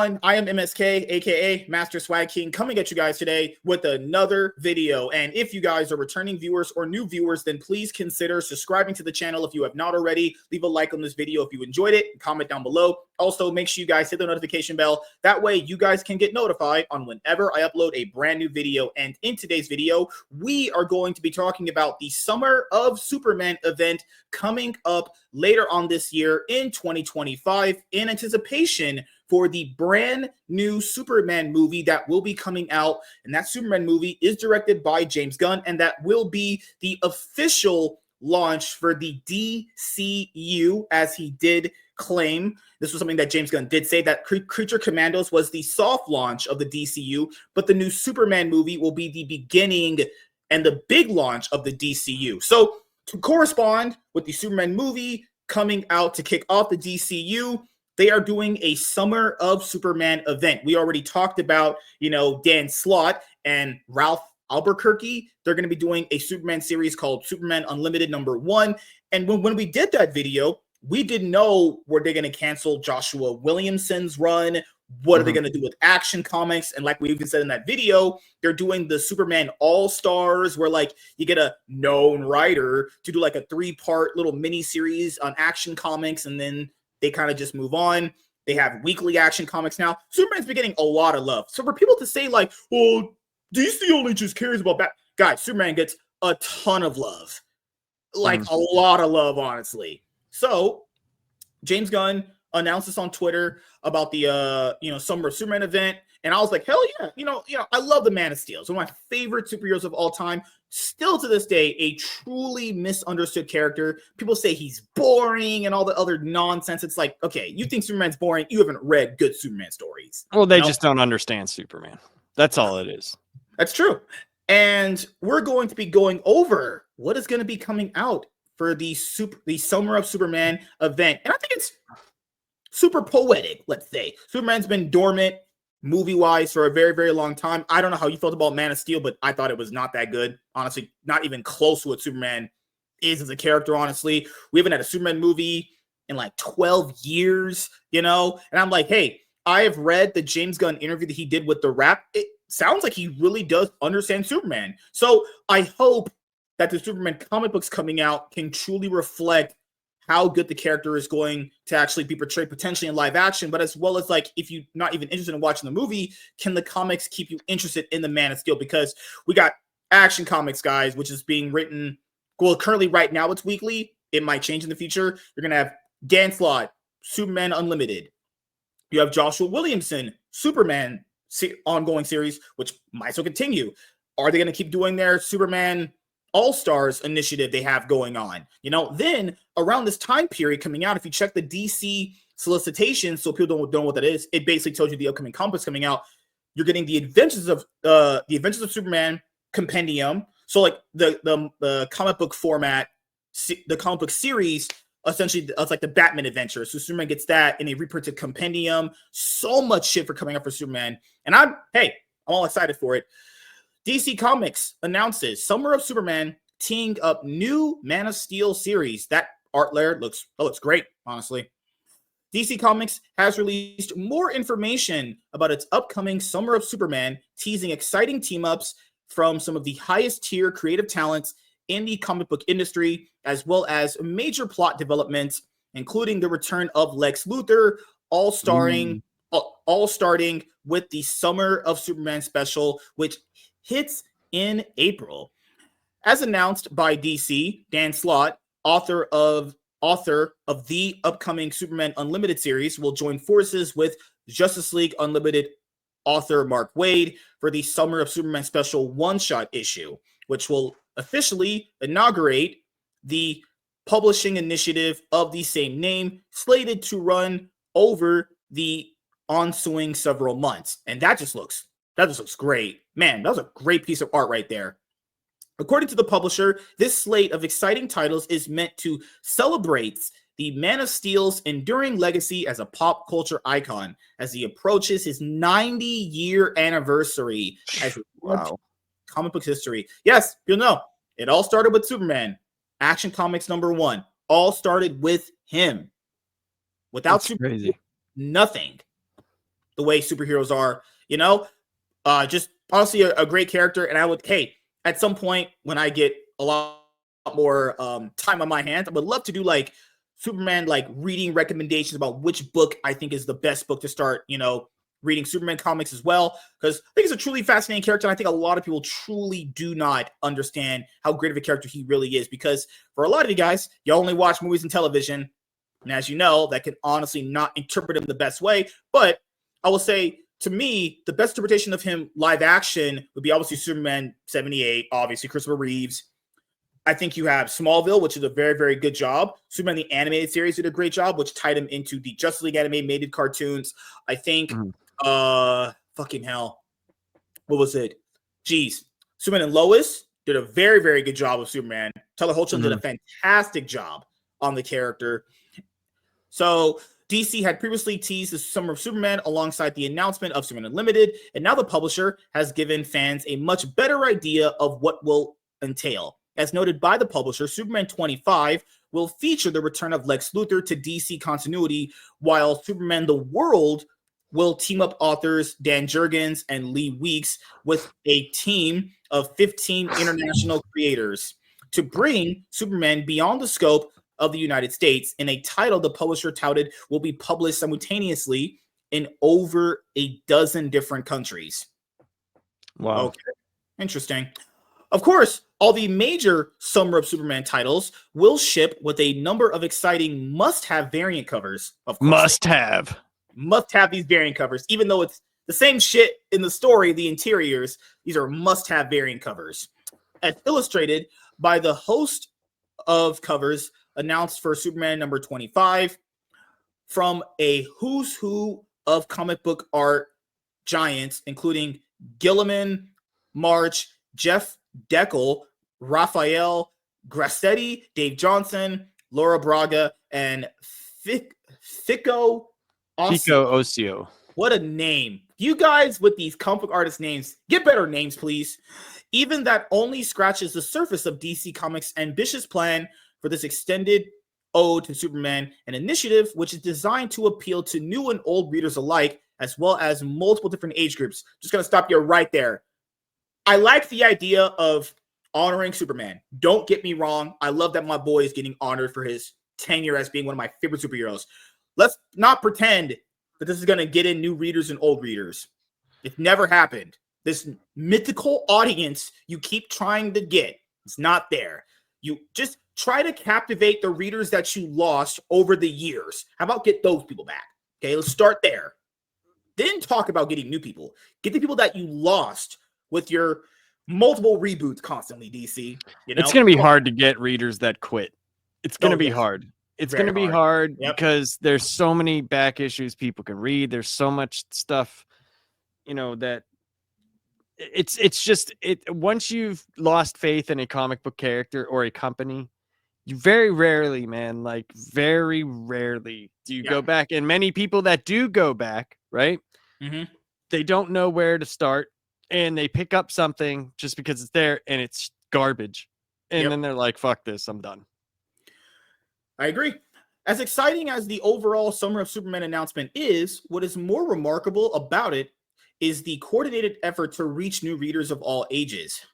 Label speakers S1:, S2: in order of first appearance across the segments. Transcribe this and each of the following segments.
S1: I am MSK, aka Master Swag King, coming at you guys today with another video. And if you guys are returning viewers or new viewers, then please consider subscribing to the channel if you have not already. Leave a like on this video if you enjoyed it, comment down below. Also, make sure you guys hit the notification bell. That way you guys can get notified on whenever I upload a brand new video. And in today's video, we are going to be talking about the Summer of Superman event coming up later on this year in 2025 in anticipation for the brand new Superman movie that will be coming out. And that Superman movie is directed by James Gunn, and that will be the official launch for the DCU, as he did claim. This was something that James Gunn did say, that Creature Commandos was the soft launch of the DCU, but the new Superman movie will be the beginning and the big launch of the DCU. So to correspond with the Superman movie coming out to kick off the DCU, they are doing a Summer of Superman event. We already talked about, Dan Slott and Ralph Albuquerque. They're going to be doing a Superman series called Superman Unlimited #1. And when we did that video, we didn't know, were they going to cancel Joshua Williamson's run? What are they going to do with Action Comics? And like we even said in that video, they're doing the Superman All-Stars, where like you get a known writer to do like a 3-part little mini series on Action Comics, and then they kind of just move on. They have weekly Action Comics now. Superman's been getting a lot of love. So for people to say like, well, DC only just cares about Batman. Guys, Superman gets a ton of love. Like a lot of love, honestly. So James Gunn announced this on Twitter about the Summer of Superman event. And I was like, hell yeah. I love the Man of Steel. It's one of my favorite superheroes of all time. Still to this day, a truly misunderstood character. People say he's boring and all the other nonsense. It's like, okay, you think Superman's boring? You haven't read good Superman stories.
S2: Well, they just don't understand Superman. That's all it is.
S1: That's true. And we're going to be going over what is going to be coming out for the Summer of Superman event. And I think it's super poetic, let's say. Superman's been dormant movie-wise for a very, very long time. I don't know how you felt about Man of Steel, but I thought it was not that good. Honestly, not even close to what Superman is as a character, honestly. We haven't had a Superman movie in like 12 years, And I'm like, hey, I have read the James Gunn interview that he did with The Wrap. It sounds like he really does understand Superman. So I hope that the Superman comic books coming out can truly reflect how good the character is going to actually be portrayed potentially in live action, but as well as like, if you're not even interested in watching the movie, can the comics keep you interested in the Man of Steel? Because we got Action Comics, guys, which is being written, well, currently right now it's weekly. It might change in the future. You're going to have Dan Slott, Superman Unlimited. You have Joshua Williamson, Superman ongoing series, which might still continue. Are they going to keep doing their Superman All-Stars initiative they have going on? Then around this time period coming out, if you check the DC solicitation, so people don't know what that is, it basically tells you the upcoming comics coming out. You're getting the Adventures of Superman compendium. So like the comic book format, the comic book series, essentially it's like the Batman adventure. So Superman gets that in a reprinted compendium. So much shit for coming up for Superman. And I'm all excited for it. DC Comics announces Summer of Superman teeing up new Man of Steel series. That art layer looks great, honestly. DC Comics has released more information about its upcoming Summer of Superman, teasing exciting team-ups from some of the highest tier creative talents in the comic book industry, as well as major plot developments, including the return of Lex Luthor, all starting with the Summer of Superman special, which hits in April. As announced by DC, Dan Slott, author of the upcoming Superman Unlimited series, will join forces with Justice League Unlimited author Mark Waid for the Summer of Superman special one-shot issue, which will officially inaugurate the publishing initiative of the same name, slated to run over the ensuing several months. And that just looks great. Man, that was a great piece of art right there. According to the publisher, this slate of exciting titles is meant to celebrate the Man of Steel's enduring legacy as a pop culture icon as he approaches his 90-year anniversary as comic book history. Yes, you'll know. It all started with Superman. Action Comics #1. All started with him. Without Superman, nothing. the way superheroes are, just honestly a great character. And I would, hey, at some point when I get a lot more time on my hands, I would love to do like Superman, like reading recommendations about which book I think is the best book to start, reading Superman comics as well, because I think he's a truly fascinating character. And I think a lot of people truly do not understand how great of a character he really is, because for a lot of you guys, you only watch movies and television. And as you know, that can honestly not interpret him the best way. But I will say, to me, the best interpretation of him live action would be obviously Superman 78, obviously Christopher Reeves. I think you have Smallville, which is a very, very good job. Superman the animated series did a great job, which tied him into the Justice League animated cartoons. I think, fucking hell, what was it? Jeez, Superman and Lois did a very, very good job of Superman. Taylor Hoechlin did a fantastic job on the character. So DC had previously teased the Summer of Superman alongside the announcement of Superman Unlimited, and now the publisher has given fans a much better idea of what will entail. As noted by the publisher, Superman 25 will feature the return of Lex Luthor to DC continuity, while Superman the World will team up authors Dan Jurgens and Lee Weeks with a team of 15 international creators to bring Superman beyond the scope of the United States in a title the publisher touted will be published simultaneously in over a dozen different countries.
S2: Wow.
S1: Okay. Interesting. Of course, all the major Summer of Superman titles will ship with a number of exciting must-have variant covers. Of course, must have these variant covers, even though it's the same shit in the story, the interiors. These are must-have variant covers, as illustrated by the host of covers announced for Superman number 25 from a who's who of comic book art giants, including Gilliman, March, Jeff Deckel, Raphael Grassetti, Dave Johnson, Laura Braga, and Fico
S2: Ocio.
S1: What a name. You guys with these comic book artist names, get better names, please. Even that only scratches the surface of DC Comics' ambitious plan for this extended ode to Superman, an initiative which is designed to appeal to new and old readers alike, as well as multiple different age groups. Just going to stop you right there. I like the idea of honoring Superman. Don't get me wrong. I love that my boy is getting honored for his tenure as being one of my favorite superheroes. Let's not pretend that this is going to get in new readers and old readers. It never happened. This mythical audience you keep trying to get, it's not there. You just try to captivate the readers that you lost over the years. How about get those people back? Okay, let's start there. Then talk about getting new people. Get the people that you lost with your multiple reboots constantly, DC.
S2: It's going to be hard to get readers that quit. It's going to be hard. It's going to be hard because there's so many back issues people can read. There's so much stuff, that it's just once you've lost faith in a comic book character or a company, you very rarely, very rarely do you go back. And many people that do go back, right?
S1: Mm-hmm.
S2: They don't know where to start and they pick up something just because it's there and it's garbage. And then they're like, fuck this, I'm done.
S1: I agree. As exciting as the overall Summer of Superman announcement is, what is more remarkable about it is the coordinated effort to reach new readers of all ages.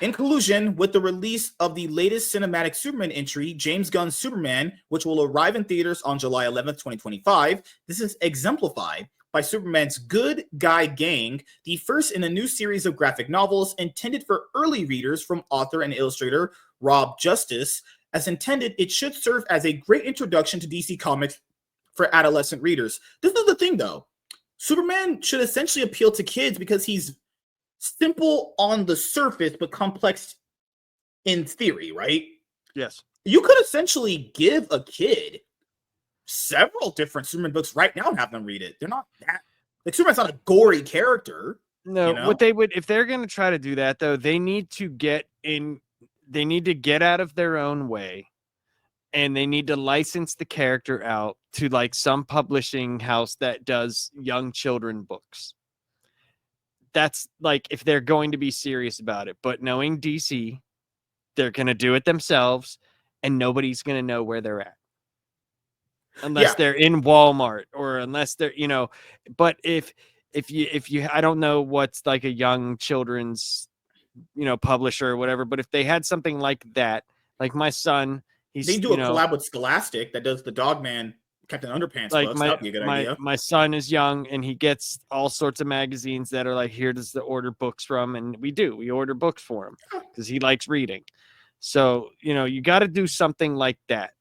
S1: In collusion with the release of the latest cinematic Superman entry, James Gunn's Superman, which will arrive in theaters on July 11th, 2025, this is exemplified by Superman's Good Guy Gang, the first in a new series of graphic novels intended for early readers from author and illustrator Rob Justice. As intended, it should serve as a great introduction to DC Comics for adolescent readers. This is the thing, though. Superman should essentially appeal to kids because he's simple on the surface, but complex in theory, right?
S2: Yes.
S1: You could essentially give a kid several different Superman books right now and have them read it. They're not that... Superman's not a gory character.
S2: No, what they would... If they're going to try to do that, though, they need to get out of their own way and they need to license the character out to some publishing house that does young children books. That's if they're going to be serious about it. But knowing DC, they're going to do it themselves and nobody's going to know where they're at. unless they're in Walmart or unless they're, you know, but if you, I don't know what's like a young children's, you know, publisher or whatever, but if they had something like that, like my son,
S1: they do a collab with Scholastic that does the Dogman Captain Underpants
S2: like
S1: books. That'd be a good idea.
S2: My son is young and he gets all sorts of magazines that are like, here does the order books from, and we order books for him because he likes reading. So, you know, you got to do something like that.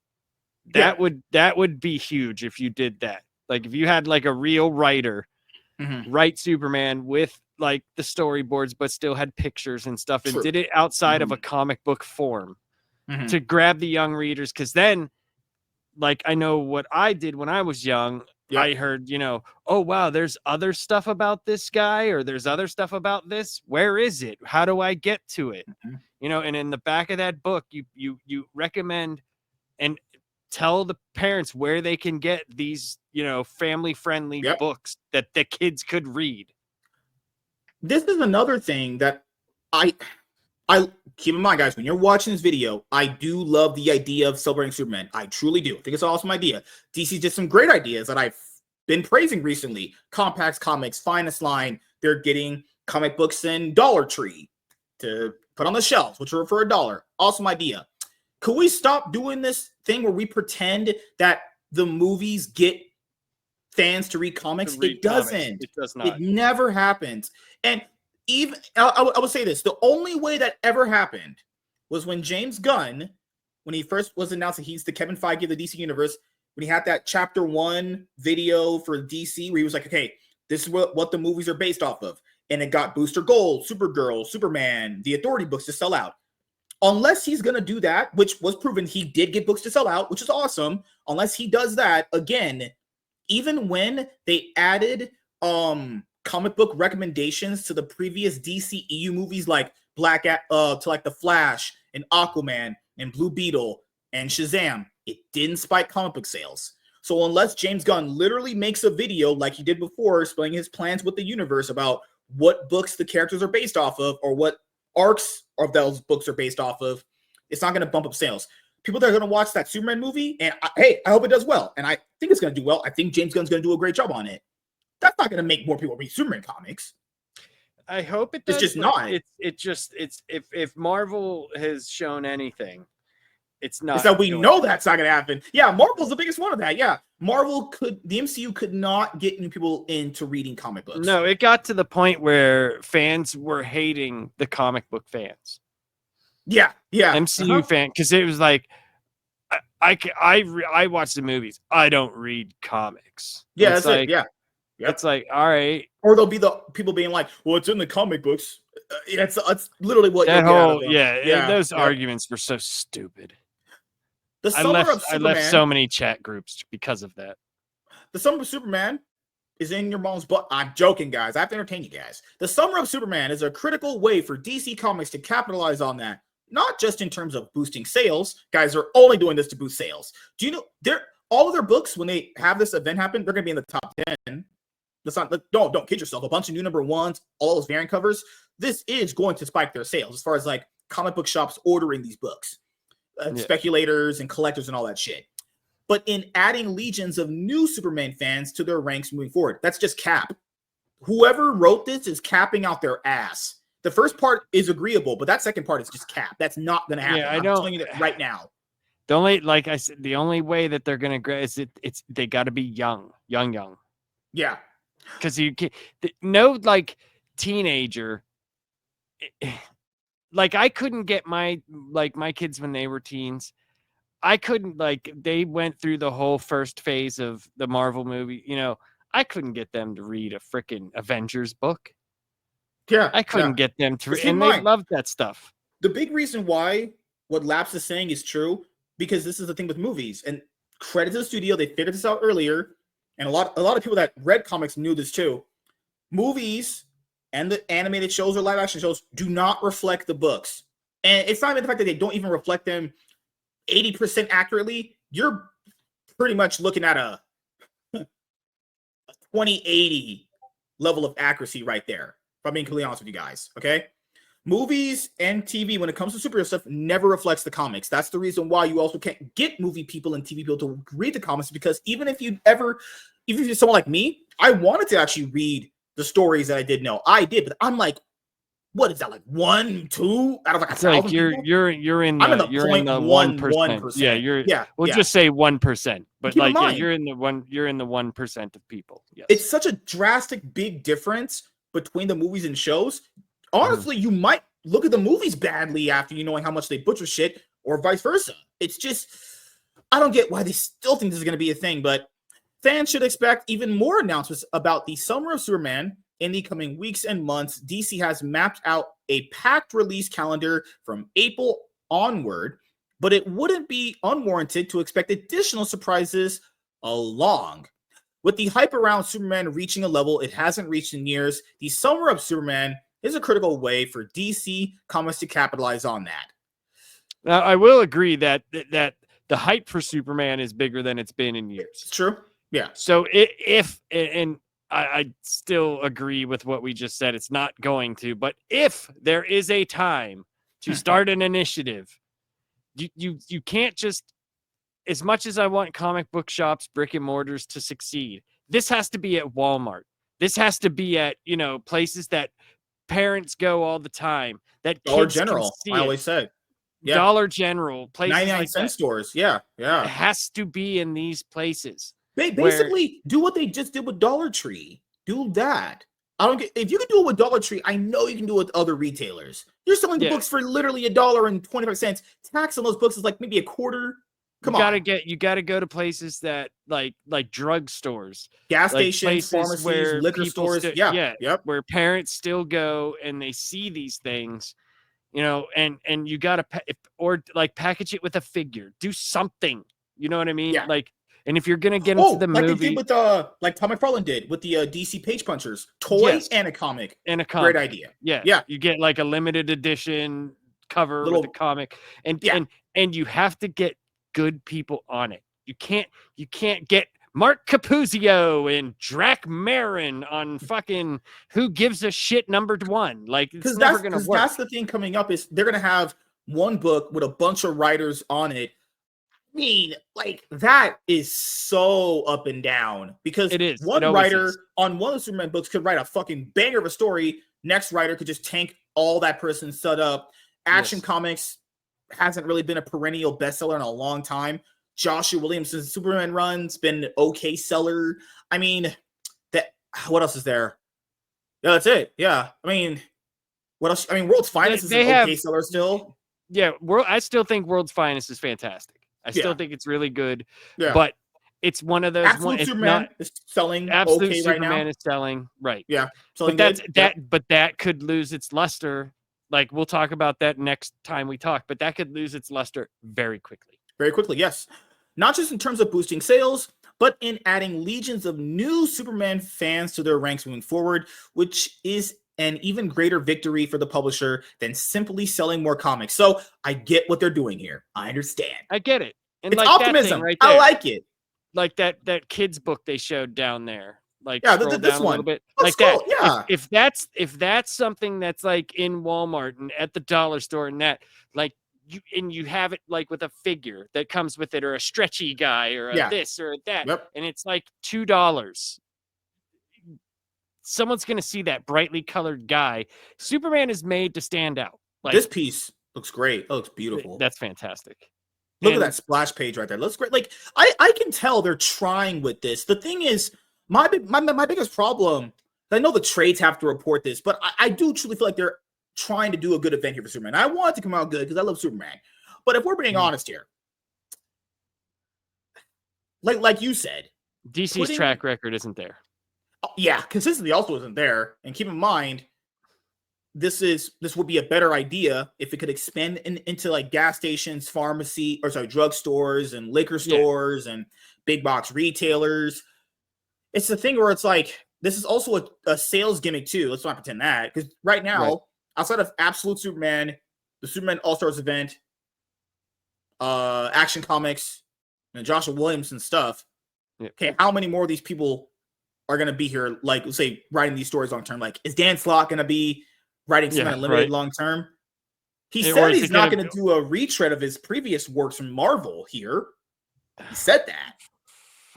S2: That would be huge if you did that. Like if you had like a real writer write Superman with like the storyboards, but still had pictures and stuff, and did it outside of a comic book form to grab the young readers. Because then, like, I know what I did when I was young. I heard, you know, oh wow, there's other stuff about this guy, or there's other stuff about this. Where is it? How do I get to it? You know, and in the back of that book, you recommend and tell the parents where they can get these, you know, family-friendly books that the kids could read.
S1: This is another thing that I keep in mind, guys, when you're watching this video, I do love the idea of celebrating Superman. I truly do. I think it's an awesome idea. DC did some great ideas that I've been praising recently. Complex Comics, Finest Line, they're getting comic books in Dollar Tree to put on the shelves, which are for $1. Awesome idea. Could we stop doing this thing where we pretend that the movies get fans to read comics? It doesn't.
S2: It does not.
S1: It never happens. And even I would say this: the only way that ever happened was when James Gunn, when he first was announced that he's the Kevin Feige of the DC universe, when he had that Chapter 1 video for DC where he was like, okay, this is what the movies are based off of. And it got Booster Gold, Supergirl, Superman, the Authority books to sell out. Unless he's going to do that, which was proven he did get books to sell out, which is awesome. Unless he does that, again, even when they added comic book recommendations to the previous DCEU movies like to like The Flash and Aquaman and Blue Beetle and Shazam, it didn't spike comic book sales. So unless James Gunn literally makes a video like he did before, explaining his plans with the universe about what books the characters are based off of or what arcs of those books are based off of, it's not going to bump up sales. People that are going to watch that Superman movie, and I hope it does well, and I think it's going to do well. I think James Gunn's going to do a great job on it. That's not going to make more people read Superman comics.
S2: I hope it does.
S1: It's just not.
S2: It's if Marvel has shown anything, it's not.
S1: It's that we know that's not going to happen. Yeah, Marvel's the biggest one of that. Yeah, the MCU could not get new people into reading comic books.
S2: No, it got to the point where fans were hating the comic book fans.
S1: Yeah.
S2: MCU fan, because it was like, I watch the movies. I don't read comics.
S1: Yeah, that's like, it. Yeah.
S2: Yep. It's like, all right.
S1: Or there'll be the people being like, well, it's in the comic books. It's literally what
S2: that whole, those arguments were so stupid. I left so many chat groups because of that.
S1: The Summer of Superman is in your mom's butt. I'm joking, guys. I have to entertain you guys. The Summer of Superman is a critical way for DC Comics to capitalize on that. Not just in terms of boosting sales. Guys are only doing this to boost sales. Do you know all of their books, when they have this event happen, they're going to be in the top 10. That's not, don't kid yourself. A bunch of new number ones, all those variant covers. This is going to spike their sales as far as like comic book shops ordering these books, speculators and collectors and all that shit. But in adding legions of new Superman fans to their ranks moving forward, that's just cap. Whoever wrote this is capping out their ass. The first part is agreeable, but that second part is just cap. That's not going to happen.
S2: Yeah,
S1: I'm telling you that right now.
S2: The only, like I said, the only way that they're going to grow is they got to be young.
S1: Yeah.
S2: Because you can't, no, like teenager, like I couldn't get my kids when they were teens. I couldn't, like, they went through the whole first phase of the Marvel movie. You know, I couldn't get them to read a freaking Avengers book.
S1: Yeah.
S2: I couldn't get them to read, and they loved that stuff.
S1: The big reason why what Laps is saying is true, because this is the thing with movies, and credit to the studio, they figured this out earlier, and a lot of people that read comics knew this too. Movies and the animated shows or live action shows do not reflect the books. And it's not even the fact that they don't even reflect them 80% accurately. You're pretty much looking at a 2080 level of accuracy right there, if I'm being completely honest with you guys, okay? movies and TV, when it comes to superhero stuff, never reflects the comics. That's the reason why you also can't get movie people and TV people to read the comics, because even if you're someone like me, I wanted to actually read the stories that I did know. I did, but I'm like, what is that, like 1, 2 out of like 1,000
S2: like
S1: people?
S2: you're in the 1%. Yeah, we'll just say 1%. But like you're in the 1% of people. Yes.
S1: It's such a drastic big difference between the movies and shows. Honestly, you might look at the movies badly after you knowing how much they butcher shit, or vice versa. It's just, I don't get why they still think this is going to be a thing, but fans should expect even more announcements about the Summer of Superman in the coming weeks and months. DC has mapped out a packed release calendar from April onward, but it wouldn't be unwarranted to expect additional surprises along. With the hype around Superman reaching a level it hasn't reached in years, the Summer of Superman is a critical way for DC Comics to capitalize on that.
S2: Now, I will agree that the hype for Superman is bigger than it's been in years.
S1: It's true. Yeah.
S2: So I still agree with what we just said. It's not going to, but if there is a time to start an initiative, you can't just, as much as I want comic book shops, brick and mortars to succeed, this has to be at Walmart. This has to be at, places that parents go all the time, that
S1: Dollar
S2: kids
S1: General,
S2: can see
S1: I always say.
S2: Yeah. Dollar General, places
S1: 99-cent
S2: like
S1: stores. Yeah.
S2: It has to be in these places.
S1: They basically do what they just did with Dollar Tree. Do that. I don't get, if you can do it with Dollar Tree, I know you can do it with other retailers. You're selling the books for literally $1.25. Tax on those books is like maybe a quarter. You
S2: gotta go to places that like drugstores,
S1: gas stations, pharmacies, liquor stores.
S2: Where parents still go and they see these things, and you gotta or like package it with a figure, do something. You know what I mean?
S1: Yeah.
S2: Like, and if you're gonna get into the movie,
S1: like they did with like Tom McFarlane did with the DC Page Punchers, toy and a comic. Great idea.
S2: Yeah. You get like a limited edition cover with a comic, and you have to get good people on it. You can't get Mark Capuzzo and Drac Marin on fucking Who Gives a Shit #1. Like, it's never gonna work.
S1: That's the thing coming up, is they're gonna have one book with a bunch of writers on it. I mean, like, that is so up and down, because
S2: it is.
S1: One writer on one of the Superman books could write a fucking banger of a story. Next writer could just tank all that person's set up. Action Comics hasn't really been a perennial bestseller in a long time. Joshua Williamson's Superman run's been an okay seller. I mean, what else is there? Yeah, that's it. Yeah. I mean, what else? I mean, World's Finest is an okay seller still.
S2: Yeah, I still think World's Finest is fantastic. I still think it's really good.
S1: Yeah.
S2: But it's one of those
S1: Absolute Superman is selling
S2: Absolute
S1: okay
S2: Superman
S1: right now.
S2: Is selling, right.
S1: Yeah.
S2: But that could lose its luster. Like, we'll talk about that next time we talk, but that could lose its luster very quickly.
S1: Very quickly, yes. Not just in terms of boosting sales, but in adding legions of new Superman fans to their ranks moving forward, which is an even greater victory for the publisher than simply selling more comics. So I get what they're doing here. I understand.
S2: I get it. And
S1: it's like optimism. Right there, I like it.
S2: Like that kids book they showed down there. Like,
S1: this one
S2: a little bit.
S1: Let's
S2: like
S1: go.
S2: that. Yeah. If that's something that's like in Walmart and at the dollar store and that, like, you have it like with a figure that comes with it, or a stretchy guy, or this or that, and it's like $2. Someone's gonna see that brightly colored guy. Superman is made to stand out. Like,
S1: this piece looks great. It looks beautiful.
S2: That's fantastic.
S1: Look at that splash page right there. Looks great. Like, I can tell they're trying with this. The thing is, my biggest problem, I know the trades have to report this, but I do truly feel like they're trying to do a good event here for Superman. I want it to come out good because I love Superman. But if we're being honest here, like you said,
S2: DC's track record isn't there.
S1: Yeah, consistency also isn't there. And keep in mind, this would be a better idea if it could expand into like gas stations, drugstores and liquor stores and big box retailers. It's the thing where it's like, this is also a sales gimmick too. Let's not pretend that, because right now, outside of Absolute Superman, the Superman All-Stars event, Action Comics, and Joshua Williamson stuff, okay, how many more of these people are going to be here, like, let's say, writing these stories long term? Like, is Dan Slott going to be writing Superman Unlimited long term. He said he's not going to do a retread of his previous works from Marvel here. He said that.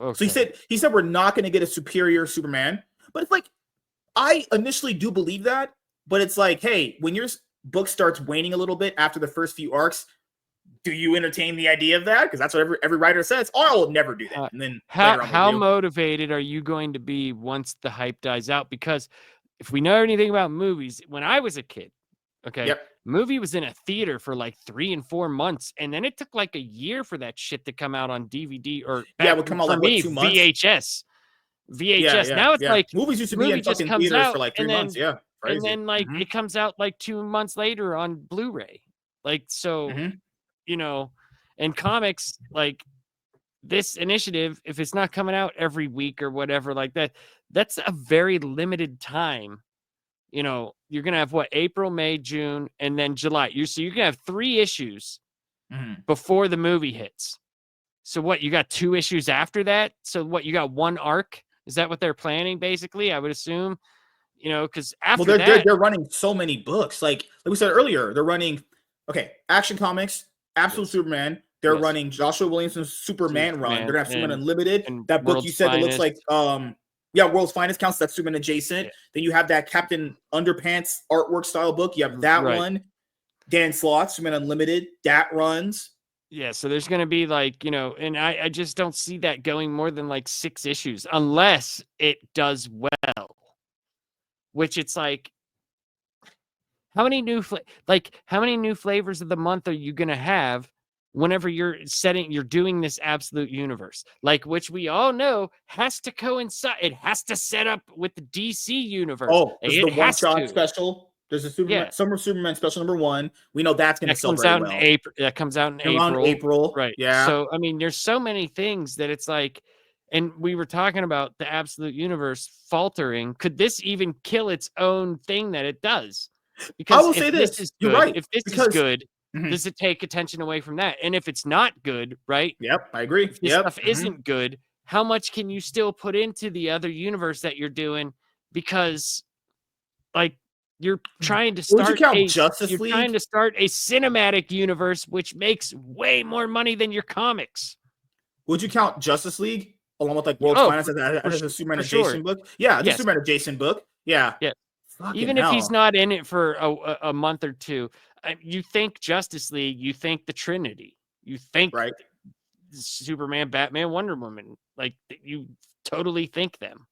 S1: Okay. So he said we're not going to get a superior Superman. But it's like, I initially do believe that, but it's like, hey, when your book starts waning a little bit after the first few arcs, do you entertain the idea of that? Because that's what every writer says. Oh, I will never do that. And then
S2: how motivated are you going to be once the hype dies out? Because if we know anything about movies, when I was a kid, okay, movie was in a theater for like 3 and 4 months, and then it took like a year for that shit to come out on DVD or
S1: it would come out like 2 months.
S2: VHS. Now it's like
S1: movies used to be in fucking theaters for like 3 months. Yeah,
S2: crazy. And then like it comes out like 2 months later on Blu-ray. Like so, you know, and comics like this initiative, if it's not coming out every week or whatever like that, that's a very limited time. You know, you're gonna have April, May, June, and then July. You're gonna have 3 issues before the movie hits. So you got 2 issues after that? So you got 1 arc? Is that what they're planning? Basically, I would assume. You know, because after
S1: they're running so many books. Like we said earlier, they're running Action Comics, Absolute Superman. They're running Joshua Williamson's Superman run. They're gonna have Superman Unlimited. That book you said that looks like World's Finest counts. That's Superman adjacent. Then you have that Captain Underpants artwork style book. You have that one. Dan Slott, Superman Unlimited, that runs.
S2: Yeah, so there's going to be like, you know, and I just don't see that going more than like 6 issues unless it does well. Which it's like, how many new flavors of the month are you going to have whenever you're doing this absolute universe? Like, which we all know has to coincide. It has to set up with the DC universe.
S1: Oh, it's the one-shot special. There's a Summer Superman special #1. We know that's going to sell very well.
S2: That comes out in April.
S1: April.
S2: Right.
S1: Yeah.
S2: So, I mean, there's so many things that it's like, and we were talking about the absolute universe faltering. Could this even kill its own thing that it does? Because
S1: I will say this. You're right.
S2: If this is good, does it take attention away from that? And if it's not good, right?
S1: Yep, I agree.
S2: If this stuff isn't good, how much can you still put into the other universe that you're doing? Because, like, you're trying to start trying to start a cinematic universe, which makes way more money than your comics.
S1: Would you count Justice League along with like World's Finest as a Superman adjacent book? Yeah, it's a Superman adjacent book. Yeah.
S2: Yeah. Even if he's not in it for a month or 2, you think Justice League, you think the Trinity, you think Superman, Batman, Wonder Woman, like you totally think them.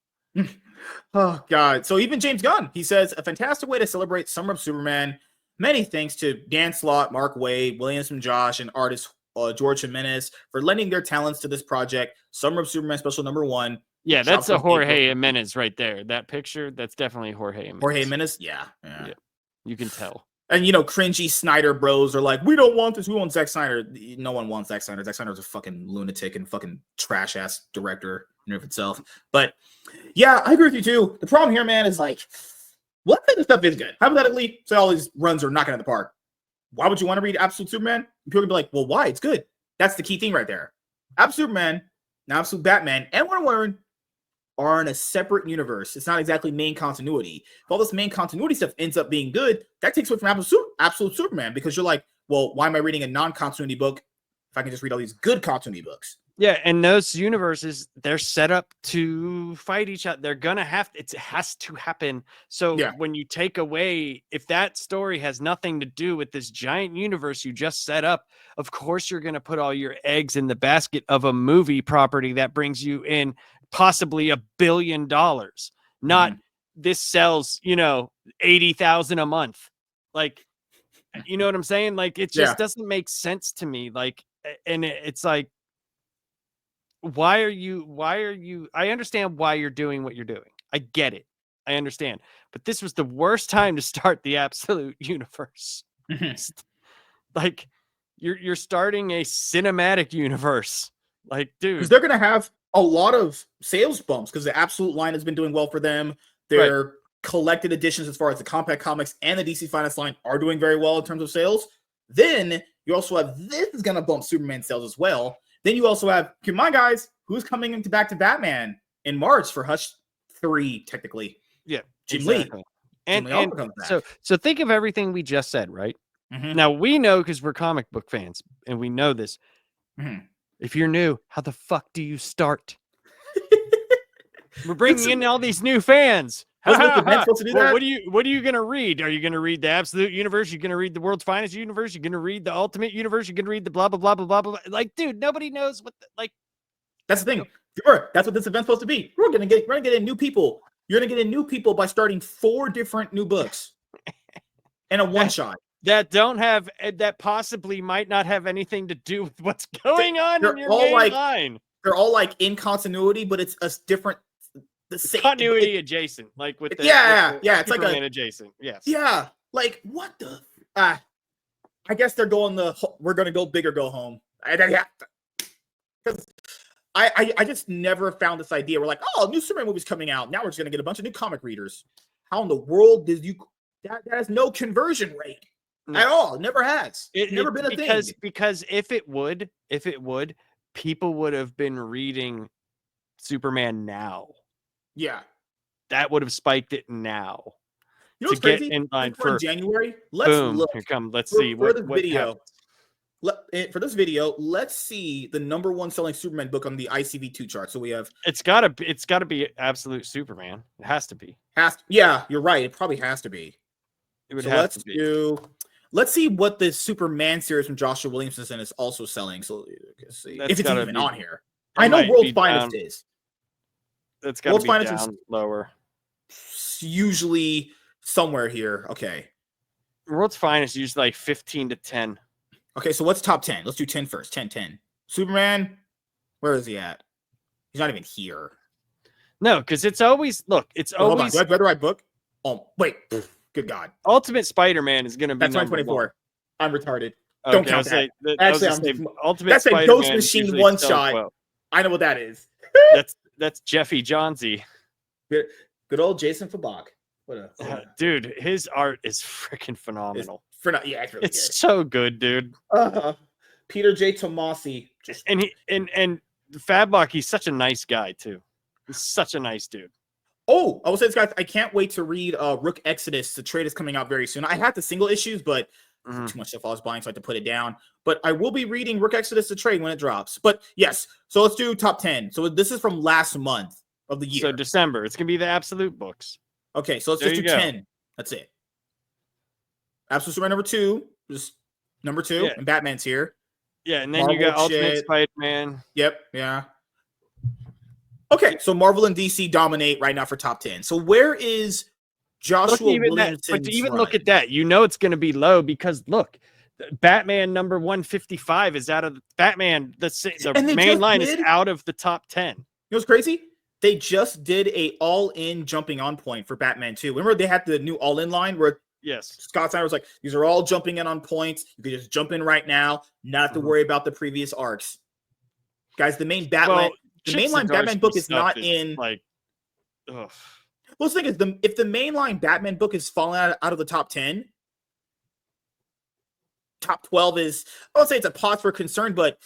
S1: Oh God. So even James Gunn, he says a fantastic way to celebrate Summer of Superman. Many thanks to Dan Slott, Mark Waid, Williamson Josh, and artist George Jimenez for lending their talents to this project. Summer of Superman special #1.
S2: Yeah, that's a Jorge Jimenez right there. That picture, that's definitely Jorge Jimenez.
S1: Jorge Jimenez? Yeah.
S2: You can tell.
S1: And, you know, cringy Snyder bros are like, we don't want this. We want Zack Snyder. No one wants Zack Snyder. Zack Snyder's a fucking lunatic and fucking trash-ass director in of itself. But, yeah, I agree with you, too. The problem here, man, is like, what kind of stuff is good? Hypothetically, say all these runs are knocking out the park. Why would you want to read Absolute Superman? People would be like, well, why? It's good. That's the key thing right there. Absolute Superman, and Absolute Batman, and Wonder Woman are in a separate universe. It's not exactly main continuity. If all this main continuity stuff ends up being good, that takes away from Absolute Superman, because you're like, well, why am I reading a non-continuity book if I can just read all these good continuity books?
S2: Yeah, and those universes, they're set up to fight each other. They're gonna it has to happen. So when you take away, if that story has nothing to do with this giant universe you just set up, of course you're gonna put all your eggs in the basket of a movie property that brings you in possibly $1 billion. Not this sells, 80,000 a month. Like, you know what I'm saying? Like, it just doesn't make sense to me. Like, and it's like, why are you I understand why you're doing what you're doing. I get it. I understand. But this was the worst time to start the absolute universe. Like, you're starting a cinematic universe. Like, dude,
S1: because they're gonna have a lot of sales bumps because the Absolute line has been doing well for them. Their collected editions, as far as the Compact Comics and the DC Finest line, are doing very well in terms of sales. Then you also have this is gonna bump Superman sales as well. Then you also have, come on, guys, who's coming back to Batman in March for Hush 3, technically?
S2: Yeah,
S1: Jim Lee.
S2: And
S1: Jim Lee also comes back.
S2: so think of everything we just said, right?
S1: Mhm.
S2: Now we know because we're comic book fans and we know this.
S1: Mhm.
S2: If you're new, how the fuck do you start? We're bringing in all these new fans.
S1: Wasn't this event supposed to do that?
S2: What are you gonna read? Are you gonna read the Absolute Universe? You're gonna read the World's Finest Universe? You're gonna read the Ultimate Universe? You're gonna read the blah blah blah blah blah blah. Like, dude, nobody knows what
S1: That's the thing. Remember, that's what this event's supposed to be. We're gonna get in new people. You're gonna get in new people by starting 4 different new books and a one shot
S2: that don't have that possibly might not have anything to do with what's going on in your main line.
S1: They're all like in continuity, but it's a different. The same
S2: continuity adjacent, like with the
S1: it's
S2: Superman
S1: like
S2: adjacent. Yes.
S1: Yeah, like what the? I guess they're going we're gonna go big or go home. Because I just never found this idea. We're like, oh, new Superman movie's coming out. Now we're just gonna get a bunch of new comic readers. How in the world did you? That has no conversion rate at all. It never has. It's never been a thing.
S2: Because if it would, people would have been reading Superman now.
S1: Yeah,
S2: that would have spiked it now.
S1: You know what's crazy? In line for
S2: January. Let's look. Here come. Let's see
S1: what video. For this video, let's see the #1 selling Superman book on the ICV2 chart. So we have.
S2: It's gotta be Absolute Superman. It has to be.
S1: Yeah, you're right. It probably has to be.
S2: It would have to be.
S1: Let's see what the Superman series from Joshua Williamson is also selling. So let's see if it's even on here. I know World's Finest is.
S2: That's got to be down lower.
S1: Usually somewhere here. Okay.
S2: World's Finest is usually like 15 to 10.
S1: Okay, so what's top 10? Let's do 10 first. 10. Superman, where is he at? He's not even here.
S2: No, because it's always always.
S1: Hold on. Do I read the right book? Oh, wait. Good God.
S2: Ultimate Spider-Man is going to be.
S1: That's 2024. I'm retarded.
S2: Okay,
S1: don't count that. Actually,
S2: Ultimate
S1: that's
S2: Spider-Man
S1: a Ghost Machine one shot.
S2: Well.
S1: I know what that is.
S2: That's Jeffy Johnsy.
S1: Good old Jason Fabok.
S2: Dude, his art is freaking phenomenal.
S1: It's really good.
S2: So good, dude.
S1: Peter J. Tomasi.
S2: And Fabok, he's such a nice guy too. He's such a nice dude.
S1: Oh, I will say this, guys. I can't wait to read Rook Exodus. The trade is coming out very soon. I had the single issues, but too much stuff I was buying, so I had to put it down. But I will be reading Rook Exodus the trade when it drops. But yes, so let's do top 10. So this is from last month of the year.
S2: So December. It's gonna be the Absolute books.
S1: Okay, so let's just do 10. That's it. Absolute Superman #2, just #2, and Batman's here.
S2: Yeah, and then Marvel, you got Ultimate Spider-Man.
S1: Yep, yeah. Okay, so Marvel and DC dominate right now for top 10. So where is Joshua Williamson's
S2: But to even look at that, you know it's going to be low because look, Batman #155 is out of Batman. The main line is out of the top 10.
S1: You know what's crazy? They just did a all-in jumping on point for Batman 2. Remember they had the new all-in line where Scott Snyder was like, these are all jumping in on points. You can just jump in right now, not have to worry about the previous arcs. Guys, the main Batman, the mainline Batman book is not in
S2: like. Ugh.
S1: Well, the thing is, if the mainline Batman book is falling out of the top 10, top 12 is, I won't say it's a pause for concern, but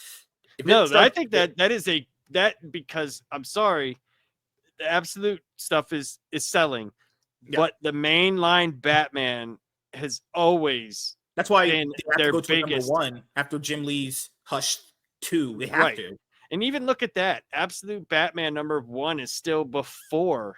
S2: I think that is because I'm sorry, the Absolute stuff is selling, but the mainline Batman has always
S1: that's why
S2: been their biggest
S1: #1 after Jim Lee's Hush 2. They have to.
S2: And even look at that. Absolute Batman #1 is still before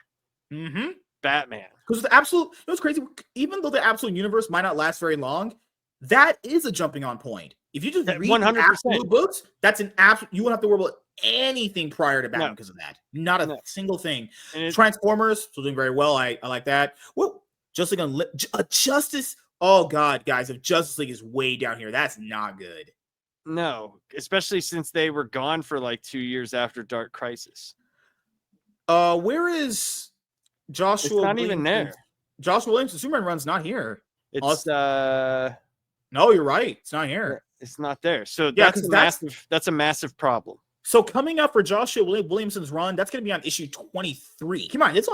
S2: Batman.
S1: Because the Absolute, it was crazy. Even though the Absolute universe might not last very long, that is a jumping on point. If you just read 100%. Absolute books, that's an absolute. You won't have to worry about anything prior to Batman because of that. Not a single thing. Transformers still doing very well. I like that. Well, Justice. Oh God, guys, if Justice League is way down here, that's not good.
S2: No, especially since they were gone for like 2 years after Dark Crisis.
S1: Where is Joshua?
S2: It's not even there.
S1: Joshua Williamson Superman run's not here.
S2: It's
S1: no, you're right. It's not here.
S2: It's not there. So that's a massive problem.
S1: So coming up for Joshua Williamson's run, that's going to be on issue 23. Come on, his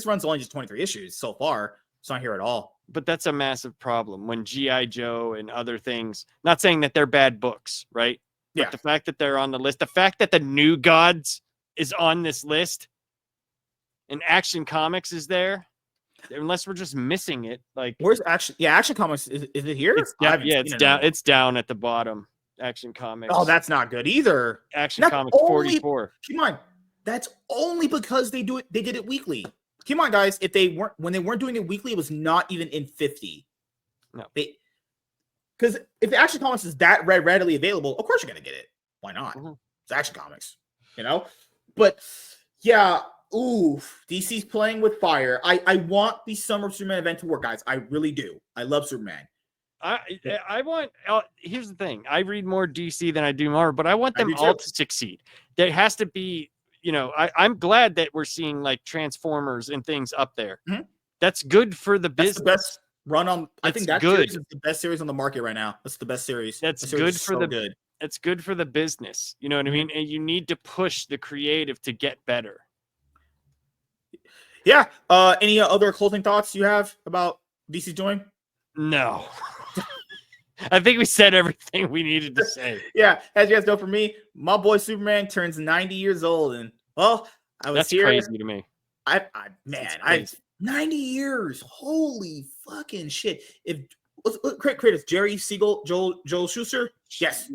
S1: run's only just 23 issues so far. It's not here at all.
S2: But that's a massive problem when G.I. Joe and other things, not saying that they're bad books, right? But the fact that they're on the list, the fact that the New Gods is on this list and Action Comics is there. unless we're just missing it. Like,
S1: where's Action? Yeah, Action Comics. Is it here?
S2: It's down, yeah, it's down. It's down at the bottom. Action Comics.
S1: Oh, that's not good either.
S2: Action Comics 44.
S1: Keep in mind, that's only because they do it. They did it weekly. Keep in mind, guys, when they weren't doing it weekly, it was not even in 50.
S2: No,
S1: because if the Action Comics is that readily available, of course you're gonna get it. Why not?
S2: Mm-hmm.
S1: It's Action Comics, you know. But yeah, DC's playing with fire. I want the Summer of Superman event to work, guys. I really do. I love Superman.
S2: I want. Here's the thing. I read more DC than I do Marvel, but I want them all to succeed. There has to be. You know, I'm glad that we're seeing like Transformers and things up there.
S1: Mm-hmm.
S2: That's good for the business.
S1: That's the best run on. I think that
S2: good.
S1: Series is the best series on the market right now. That's the best series.
S2: That's good for the. It's good for the business. You know what I mean? And you need to push the creative to get better.
S1: Yeah. Any other closing thoughts you have about DC doing?
S2: No. I think we said everything we needed to say.
S1: Yeah, as you guys know, for me, my boy Superman turns 90 years old, and well, I was
S2: That's
S1: here.
S2: Crazy to me.
S1: I 90 years. Holy fucking shit! If creators Jerry Siegel, Joel Schuster, yes,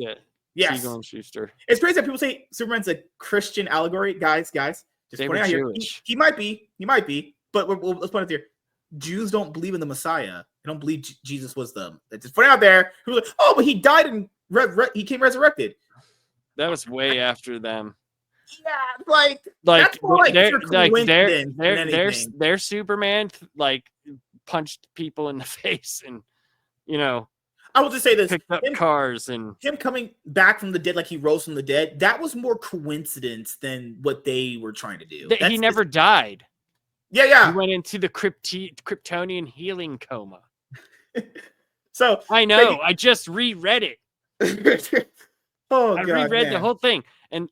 S1: yes,
S2: Siegel and Schuster.
S1: It's crazy that people say Superman's a Christian allegory, guys. Just pointing out here, he might be, but let's point out here. Jews don't believe in the Messiah. They don't believe Jesus was them. It's just putting out there. People are like, oh, but he died and he came resurrected.
S2: That was way after them.
S1: Yeah, that's more
S2: their Superman like punched people in the face, and you know,
S1: I will just say this:
S2: picked up cars, and
S1: him coming back from the dead, like he rose from the dead. That was more coincidence than what they were trying to do.
S2: He never died.
S1: Yeah.
S2: He went into the Kryptonian healing coma.
S1: So
S2: I know. I just reread it.
S1: I
S2: reread the whole thing, and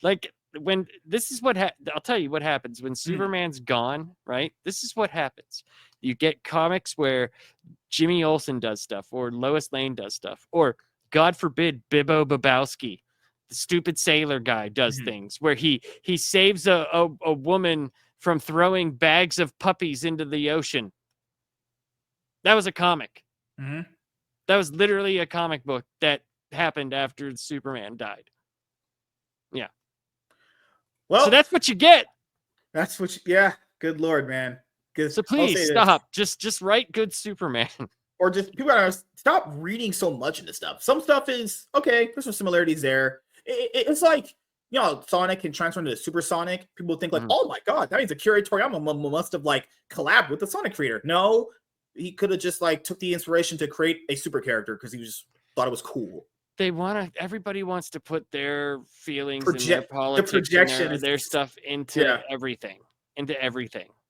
S2: like when this is what I'll tell you what happens when Superman's gone. Right? This is what happens. You get comics where Jimmy Olsen does stuff, or Lois Lane does stuff, or God forbid, Bibbo Babowski, the stupid sailor guy, does things where he saves a woman from throwing bags of puppies into the ocean. That was a comic. That was literally a comic book that happened after Superman died. Yeah. Well, so that's what you get.
S1: That's what yeah. Good Lord, man.
S2: So please stop. Just write good Superman.
S1: Or just people gotta stop reading so much into stuff. Some stuff is okay. There's some similarities there. It's like, you know, Sonic can transform into Super Sonic. People think like, oh my god, that means Akira Toriyama must have like collabed with the Sonic creator. No, he could have just like took the inspiration to create a super character because he just thought it was cool.
S2: Everybody wants to put their feelings and their politics and their stuff into everything.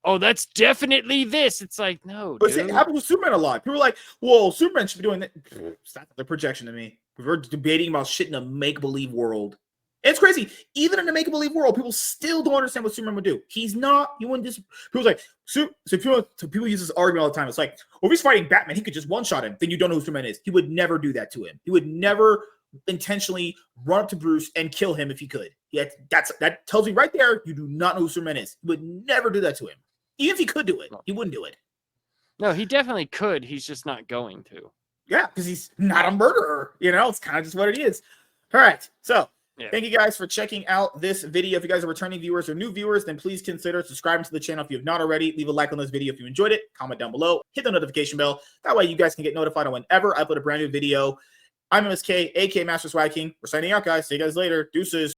S2: Oh, that's definitely this. It's like, no,
S1: but it happens with Superman a lot. People are like, whoa, Superman should be doing that. It's not the projection to me. We're debating about shit in a make-believe world. It's crazy. Even in a make-believe world, people still don't understand what Superman would do. He's not. He wouldn't just. People's like, so people use this argument all the time. It's like, well, if he's fighting Batman, he could just one-shot him. Then you don't know who Superman is. He would never do that to him. He would never intentionally run up to Bruce and kill him if he could. Yeah, that tells me right there. You do not know who Superman is. He would never do that to him. Even if he could do it, he wouldn't do it.
S2: No, he definitely could. He's just not going to.
S1: Yeah, because he's not a murderer. You know, it's kind of just what it is. All right, so. Yeah. Thank you guys for checking out this video. If you guys are returning viewers or new viewers, then please consider subscribing to the channel if you have not already. Leave a like on this video if you enjoyed it. Comment down below. Hit the notification bell. That way you guys can get notified on whenever I upload a brand new video. I'm MSK, aka Master Swag King. We're signing out, guys. See you guys later. Deuces.